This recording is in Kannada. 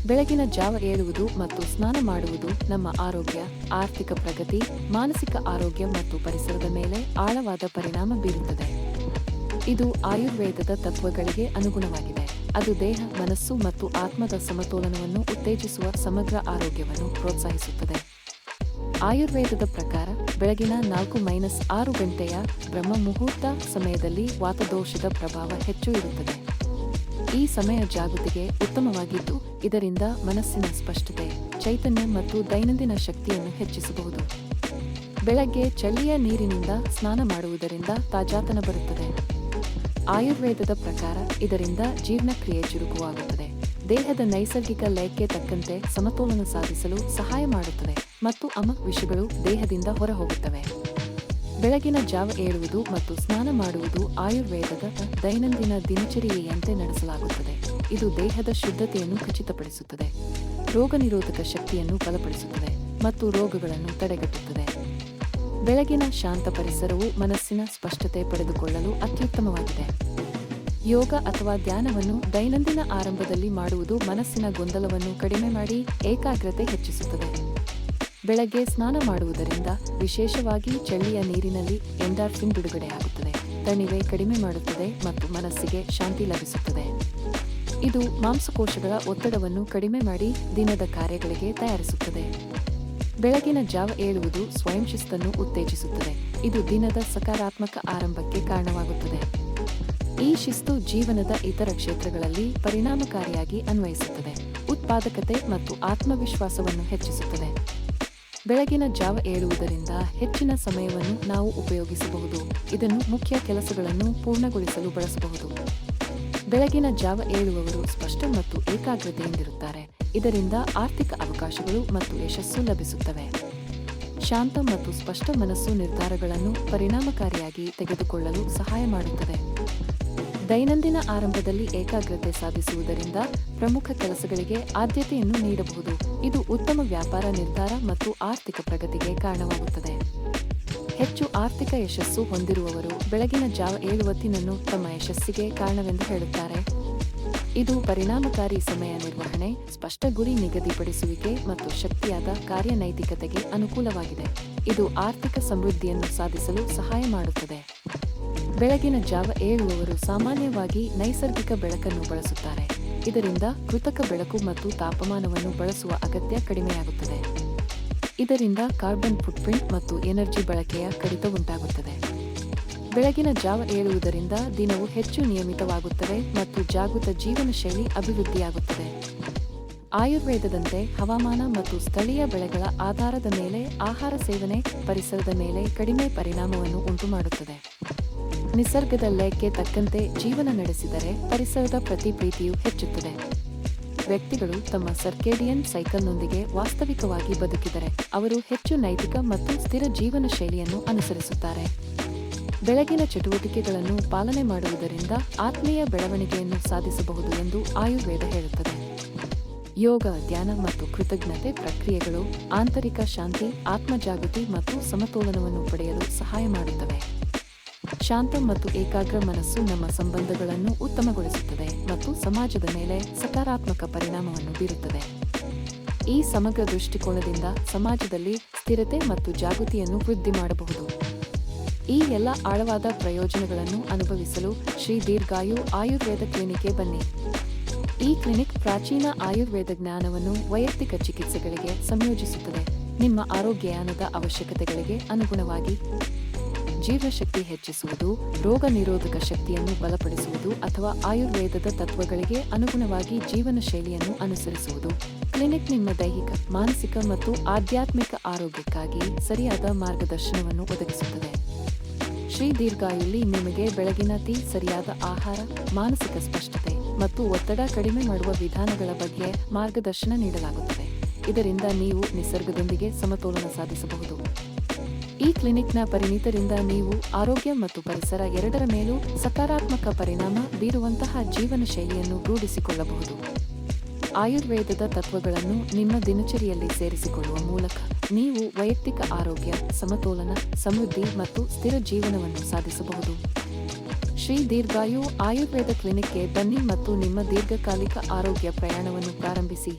ಬೆಳಗಿನ ಜಾವ ಏಳುವುದು ಮತ್ತು ಸ್ನಾನ ಮಾಡುವುದು ನಮ್ಮ ಆರೋಗ್ಯ, ಆರ್ಥಿಕ ಪ್ರಗತಿ, ಮಾನಸಿಕ ಆರೋಗ್ಯ ಮತ್ತು ಪರಿಸರದ ಮೇಲೆ ಆಳವಾದ ಪರಿಣಾಮ ಬೀರುತ್ತದೆ. ಇದು ಆಯುರ್ವೇದದ ತತ್ವಗಳಿಗೆ ಅನುಗುಣವಾಗಿದೆ. ಅದು ದೇಹ, ಮನಸ್ಸು ಮತ್ತು ಆತ್ಮದ ಸಮತೋಲನವನ್ನು ಉತ್ತೇಜಿಸುವ ಸಮಗ್ರ ಆರೋಗ್ಯವನ್ನು ಪ್ರೋತ್ಸಾಹಿಸುತ್ತದೆ. ಆಯುರ್ವೇದದ ಪ್ರಕಾರ ಬೆಳಗಿನ 4-6 ಗಂಟೆಯ ಬ್ರಹ್ಮ ಮುಹೂರ್ತ ಸಮಯದಲ್ಲಿ ವಾತದೋಷದ ಪ್ರಭಾವ ಹೆಚ್ಚು ಇರುತ್ತದೆ. ಈ ಸಮಯ ಜಾಗೃತಿಗೆ ಉತ್ತಮವಾಗಿದ್ದು, ಇದರಿಂದ ಮನಸ್ಸಿನ ಸ್ಪಷ್ಟತೆ, ಚೈತನ್ಯ ಮತ್ತು ದೈನಂದಿನ ಶಕ್ತಿಯನ್ನು ಹೆಚ್ಚಿಸಬಹುದು. ಬೆಳಗ್ಗೆ ಚಳಿಯ ನೀರಿನಿಂದ ಸ್ನಾನ ಮಾಡುವುದರಿಂದ ತಾಜಾತನ ಬರುತ್ತದೆ. ಆಯುರ್ವೇದದ ಪ್ರಕಾರ ಇದರಿಂದ ಜೀರ್ಣಕ್ರಿಯೆ ಚುರುಕುವಾಗುತ್ತದೆ, ದೇಹದ ನೈಸರ್ಗಿಕ ಲಯಕ್ಕೆ ತಕ್ಕಂತೆ ಸಮತೋಲನ ಸಾಧಿಸಲು ಸಹಾಯ ಮಾಡುತ್ತದೆ ಮತ್ತು ವಿಷಗಳು ದೇಹದಿಂದ ಹೊರಹೋಗುತ್ತವೆ. ಬೆಳಗಿನ ಜಾವ ಏಳುವುದು ಮತ್ತು ಸ್ನಾನ ಮಾಡುವುದು ಆಯುರ್ವೇದದ ದೈನಂದಿನ ದಿನಚರಿಯಂತೆ ನಡೆಸಲಾಗುತ್ತದೆ. ಇದು ದೇಹದ ಶುದ್ಧತೆಯನ್ನು ಖಚಿತಪಡಿಸುತ್ತದೆ, ರೋಗನಿರೋಧಕ ಶಕ್ತಿಯನ್ನು ಬಲಪಡಿಸುತ್ತದೆ ಮತ್ತು ರೋಗಗಳನ್ನು ತಡೆಗಟ್ಟುತ್ತದೆ. ಬೆಳಗಿನ ಶಾಂತ ಪರಿಸರವು ಮನಸ್ಸಿನ ಸ್ಪಷ್ಟತೆ ಪಡೆದುಕೊಳ್ಳಲು ಅತ್ಯುತ್ತಮವಾಗಿದೆ. ಯೋಗ ಅಥವಾ ಧ್ಯಾನವನ್ನು ದೈನಂದಿನ ಆರಂಭದಲ್ಲಿ ಮಾಡುವುದು ಮನಸ್ಸಿನ ಗೊಂದಲವನ್ನು ಕಡಿಮೆ ಮಾಡಿ ಏಕಾಗ್ರತೆ ಹೆಚ್ಚಿಸುತ್ತದೆ. ಬೆಳಗ್ಗೆ ಸ್ನಾನ ಮಾಡುವುದರಿಂದ, ವಿಶೇಷವಾಗಿ ಚಳಿಯ ನೀರಿನಲ್ಲಿ, ಎಂಡಾರ್ಫಿನ್ ಬಿಡುಗಡೆಯಾಗುತ್ತದೆ, ತಣಿವೆ ಕಡಿಮೆ ಮಾಡುತ್ತದೆ ಮತ್ತು ಮನಸ್ಸಿಗೆ ಶಾಂತಿ ಲಭಿಸುತ್ತದೆ. ಇದು ಮಾಂಸಕೋಶಗಳ ಒತ್ತಡವನ್ನು ಕಡಿಮೆ ಮಾಡಿ ದಿನದ ಕಾರ್ಯಗಳಿಗೆ ತಯಾರಿಸುತ್ತದೆ. ಬೆಳಗಿನ ಜಾವ ಏಳುವುದು ಸ್ವಯಂ ಶಿಸ್ತನ್ನು ಉತ್ತೇಜಿಸುತ್ತದೆ. ಇದು ದಿನದ ಸಕಾರಾತ್ಮಕ ಆರಂಭಕ್ಕೆ ಕಾರಣವಾಗುತ್ತದೆ. ಈ ಶಿಸ್ತು ಜೀವನದ ಇತರ ಕ್ಷೇತ್ರಗಳಲ್ಲಿ ಪರಿಣಾಮಕಾರಿಯಾಗಿ ಅನ್ವಯಿಸುತ್ತದೆ, ಉತ್ಪಾದಕತೆ ಮತ್ತು ಆತ್ಮವಿಶ್ವಾಸವನ್ನು ಹೆಚ್ಚಿಸುತ್ತದೆ. ಬೆಳಗಿನ ಜಾವ ಏಳುವುದರಿಂದ ಹೆಚ್ಚಿನ ಸಮಯವನ್ನು ನಾವು ಉಪಯೋಗಿಸಬಹುದು. ಇದನ್ನು ಮುಖ್ಯ ಕೆಲಸಗಳನ್ನು ಪೂರ್ಣಗೊಳಿಸಲು ಬಳಸಬಹುದು. ಬೆಳಗಿನ ಜಾವ ಏಳುವವರು ಸ್ಪಷ್ಟ ಮತ್ತು ಏಕಾಗ್ರತೆಯಿಂದಿರುತ್ತಾರೆ. ಇದರಿಂದ ಆರ್ಥಿಕ ಅವಕಾಶಗಳು ಮತ್ತು ಯಶಸ್ಸು ಲಭಿಸುತ್ತವೆ. ಶಾಂತ ಮತ್ತು ಸ್ಪಷ್ಟ ಮನಸ್ಸು ನಿರ್ಧಾರಗಳನ್ನು ಪರಿಣಾಮಕಾರಿಯಾಗಿ ತೆಗೆದುಕೊಳ್ಳಲು ಸಹಾಯ ಮಾಡುತ್ತದೆ. ದೈನಂದಿನ ಆರಂಭದಲ್ಲಿ ಏಕಾಗ್ರತೆ ಸಾಧಿಸುವುದರಿಂದ ಪ್ರಮುಖ ಕೆಲಸಗಳಿಗೆ ಆದ್ಯತೆಯನ್ನು ನೀಡಬಹುದು. ಇದು ಉತ್ತಮ ವ್ಯಾಪಾರ ನಿರ್ಧಾರ ಮತ್ತು ಆರ್ಥಿಕ ಪ್ರಗತಿಗೆ ಕಾರಣವಾಗುತ್ತದೆ. ಹೆಚ್ಚು ಆರ್ಥಿಕ ಯಶಸ್ಸು ಹೊಂದಿರುವವರು ಬೆಳಗಿನ ಜಾವ ಏಳುವತ್ತಿನನ್ನು ತಮ್ಮ ಯಶಸ್ಸಿಗೆ ಕಾರಣವೆಂದು ಹೇಳುತ್ತಾರೆ. ಇದು ಪರಿಣಾಮಕಾರಿ ಸಮಯ ನಿರ್ವಹಣೆ, ಸ್ಪಷ್ಟ ಗುರಿ ನಿಗದಿಪಡಿಸುವಿಕೆ ಮತ್ತು ಶಕ್ತಿಯಾದ ಕಾರ್ಯನೈತಿಕತೆಗೆ ಅನುಕೂಲವಾಗಿದೆ. ಇದು ಆರ್ಥಿಕ ಸಮೃದ್ಧಿಯನ್ನು ಸಾಧಿಸಲು ಸಹಾಯ ಮಾಡುತ್ತದೆ. ಬೆಳಗಿನ ಜಾವ ಏಳುವವರು ಸಾಮಾನ್ಯವಾಗಿ ನೈಸರ್ಗಿಕ ಬೆಳಕನ್ನು ಬಳಸುತ್ತಾರೆ. ಇದರಿಂದ ಕೃತಕ ಬೆಳಕು ಮತ್ತು ತಾಪಮಾನವನ್ನು ಬಳಸುವ ಅಗತ್ಯ ಕಡಿಮೆಯಾಗುತ್ತದೆ. ಇದರಿಂದ ಕಾರ್ಬನ್ ಫುಟ್ಪ್ರಿಂಟ್ ಮತ್ತು ಎನರ್ಜಿ ಬಳಕೆಯ ಕಡಿತ ಉಂಟಾಗುತ್ತದೆ. ಬೆಳಗಿನ ಜಾವ ಏಳುವುದರಿಂದ ದಿನವು ಹೆಚ್ಚು ನಿಯಮಿತವಾಗುತ್ತದೆ ಮತ್ತು ಜಾಗೃತ ಜೀವನ ಶೈಲಿ ಅಭಿವೃದ್ಧಿಯಾಗುತ್ತದೆ. ಆಯುರ್ವೇದದಂತೆ ಹವಾಮಾನ ಮತ್ತು ಸ್ಥಳೀಯ ಬೆಳೆಗಳ ಆಧಾರದ ಮೇಲೆ ಆಹಾರ ಸೇವನೆ ಪರಿಸರದ ಮೇಲೆ ಕಡಿಮೆ ಪರಿಣಾಮವನ್ನು ಉಂಟುಮಾಡುತ್ತದೆ. ನಿಸರ್ಗದ ಲಯಕ್ಕೆ ತಕ್ಕಂತೆ ಜೀವನ ನಡೆಸಿದರೆ ಪರಿಸರದ ಪ್ರತಿ ಪ್ರೀತಿಯೂ ಹೆಚ್ಚುತ್ತದೆ. ವ್ಯಕ್ತಿಗಳು ತಮ್ಮ ಸರ್ಕೇಡಿಯನ್ ಸೈಕಲ್ನೊಂದಿಗೆ ವಾಸ್ತವಿಕವಾಗಿ ಬದುಕಿದರೆ ಅವರು ಹೆಚ್ಚು ನೈತಿಕ ಮತ್ತು ಸ್ಥಿರ ಜೀವನ ಶೈಲಿಯನ್ನು ಅನುಸರಿಸುತ್ತಾರೆ. ಬೆಳಗಿನ ಚಟುವಟಿಕೆಗಳನ್ನು ಪಾಲನೆ ಮಾಡುವುದರಿಂದ ಆತ್ಮೀಯ ಬೆಳವಣಿಗೆಯನ್ನು ಸಾಧಿಸಬಹುದು ಎಂದು ಆಯುರ್ವೇದ ಹೇಳುತ್ತದೆ. ಯೋಗ, ಧ್ಯಾನ ಮತ್ತು ಕೃತಜ್ಞತೆ ಪ್ರಕ್ರಿಯೆಗಳು ಆಂತರಿಕ ಶಾಂತಿ, ಆತ್ಮಜಾಗೃತಿ ಮತ್ತು ಸಮತೋಲನವನ್ನು ಪಡೆಯಲು ಸಹಾಯ ಮಾಡುತ್ತವೆ. ಶಾಂತ ಮತ್ತು ಏಕಾಗ್ರ ಮನಸ್ಸು ನಮ್ಮ ಸಂಬಂಧಗಳನ್ನು ಉತ್ತಮಗೊಳಿಸುತ್ತದೆ ಮತ್ತು ಸಮಾಜದ ಮೇಲೆ ಸಕಾರಾತ್ಮಕ ಪರಿಣಾಮವನ್ನು ಬೀರುತ್ತದೆ. ಈ ಸಮಗ್ರ ದೃಷ್ಟಿಕೋನದಿಂದ ಸಮಾಜದಲ್ಲಿ ಸ್ಥಿರತೆ ಮತ್ತು ಜಾಗೃತಿಯನ್ನು ವೃದ್ಧಿ ಮಾಡಬಹುದು. ಈ ಎಲ್ಲ ಆಳವಾದ ಪ್ರಯೋಜನಗಳನ್ನು ಅನುಭವಿಸಲು ಶ್ರೀ ದೀರ್ಘಾಯು ಆಯುರ್ವೇದ ಕ್ಲಿನಿಕ್ಗೆ ಬನ್ನಿ. ಈ ಕ್ಲಿನಿಕ್ ಪ್ರಾಚೀನ ಆಯುರ್ವೇದ ಜ್ಞಾನವನ್ನು ವೈಯಕ್ತಿಕ ಚಿಕಿತ್ಸೆಗಳಿಗೆ ಸಂಯೋಜಿಸುತ್ತದೆ. ನಿಮ್ಮ ಆರೋಗ್ಯಯಾನದ ಅವಶ್ಯಕತೆಗಳಿಗೆ ಅನುಗುಣವಾಗಿ ಜೀರ್ಣಶಕ್ತಿ ಹೆಚ್ಚಿಸುವುದು, ರೋಗ ನಿರೋಧಕ ಶಕ್ತಿಯನ್ನು ಬಲಪಡಿಸುವುದು ಅಥವಾ ಆಯುರ್ವೇದದ ತತ್ವಗಳಿಗೆ ಅನುಗುಣವಾಗಿ ಜೀವನ ಶೈಲಿಯನ್ನು ಅನುಸರಿಸುವುದು. ಕ್ಲಿನಿಕ್ ನಿಮ್ಮ ದೈಹಿಕ, ಮಾನಸಿಕ ಮತ್ತು ಆಧ್ಯಾತ್ಮಿಕ ಆರೋಗ್ಯಕ್ಕಾಗಿ ಸರಿಯಾದ ಮಾರ್ಗದರ್ಶನವನ್ನು ಒದಗಿಸುತ್ತದೆ. ಶ್ರೀ ದೀರ್ಘಾಯುಲ್ಲಿ ನಿಮಗೆ ಬೆಳಗಿನ ಸರಿಯಾದ ಆಹಾರ, ಮಾನಸಿಕ ಸ್ಪಷ್ಟತೆ ಮತ್ತು ಒತ್ತಡ ಕಡಿಮೆ ಮಾಡುವ ವಿಧಾನಗಳ ಬಗ್ಗೆ ಮಾರ್ಗದರ್ಶನ ನೀಡಲಾಗುತ್ತದೆ. ಇದರಿಂದ ನೀವು ನಿಸರ್ಗದೊಂದಿಗೆ ಸಮತೋಲನ ಸಾಧಿಸಬಹುದು. ಈ ಕ್ಲಿನಿಕ್ನ ಪರಿಣಿತರಿಂದ ನೀವು ಆರೋಗ್ಯ ಮತ್ತು ಪರಿಸರ ಎರಡರ ಮೇಲೂ ಸಕಾರಾತ್ಮಕ ಪರಿಣಾಮ ಬೀರುವಂತಹ ಜೀವನ ಶೈಲಿಯನ್ನು ರೂಢಿಸಿಕೊಳ್ಳಬಹುದು. ಆಯುರ್ವೇದದ ತತ್ವಗಳನ್ನು ನಿಮ್ಮ ದಿನಚರಿಯಲ್ಲಿ ಸೇರಿಸಿಕೊಳ್ಳುವ ಮೂಲಕ ನೀವು ವೈಯಕ್ತಿಕ ಆರೋಗ್ಯ, ಸಮತೋಲನ, ಸಮೃದ್ಧಿ ಮತ್ತು ಸ್ಥಿರ ಜೀವನವನ್ನು ಸಾಧಿಸಬಹುದು. ಶ್ರೀ ದೀರ್ಘಾಯು ಆಯುರ್ವೇದ ಕ್ಲಿನಿಕ್ಗೆ ಬನ್ನಿ ಮತ್ತು ನಿಮ್ಮ ದೀರ್ಘಕಾಲಿಕ ಆರೋಗ್ಯ ಪ್ರಯಾಣವನ್ನು ಪ್ರಾರಂಭಿಸಿ.